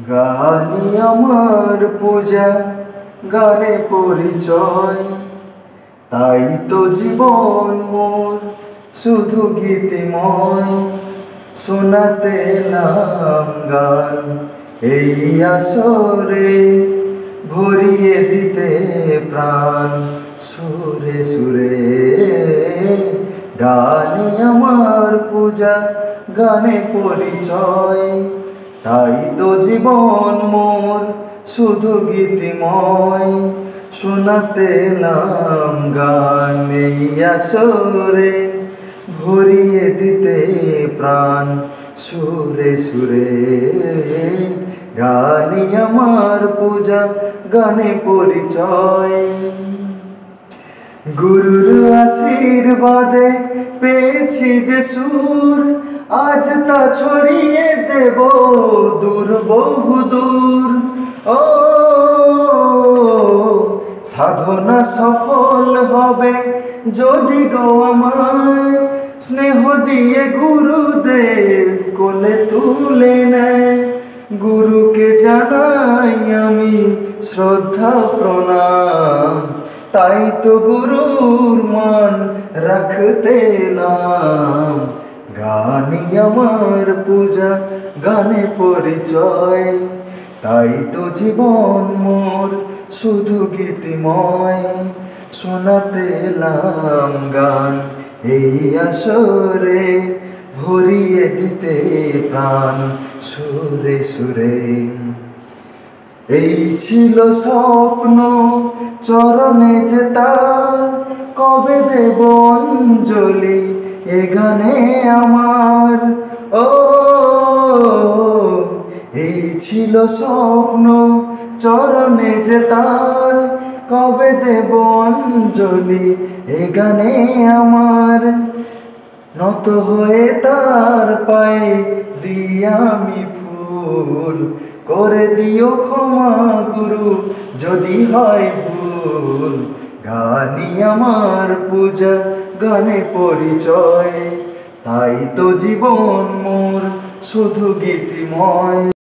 গানই আমার পূজা, গানে পরিচয়, তাই তো জীবন মোর শুধু গীতিময়। শোনাতে এলাম গান এই আসরে, ভরিয়ে দিতে প্রাণ সুরে সুরে। গানই আমার পূজা, গানে পরিচয়, তাই তো জীবন মোর শুধু গীতিময়। শোনাতে এলাম গান এই আসরে, ভরিয়ে দিতে প্রাণ সুরে সুরে। গানই আমার পূজা, গানে পরিচয়। গুরুর আশীর্বাদে পেয়েছি যে সুর, আজ তা ছড়িয়ে দেব দূর বহু দূর। ও সাধনা সফল হবে যদি গো আমায় স্নেহ দিয়ে গুরুদেব কোলে তুলে নেয়। গুরুকে জানাই আমি শ্রদ্ধা প্রণাম, তাই তো গুরুর মান রাখতে নাম। গানই আমার পূজা, গানে পরিচয়, তাই তো জীবন মোর শুধু গীতিময়। শোনাতে এলাম গান এই আসরে, ভরিয়ে দিতে প্রাণ সুরে সুরে। এই ছিল স্বপ্ন চরণে যে তার, কবে দেব অঞ্জলি এ গানে আমার। ও এই ছিল স্বপ্ন চরণে যে তার, কবে দেব অঞ্জলি এ গানে আমার। নত হয়ে তার পায়ে দিয়া আমি ফুল, করে দিও ক্ষমা গুরু যদি হয় ভুল। গানই আমার পূজা, গানে পরিচয়, তাই তো জীবন মোর শুধু গীতিময়।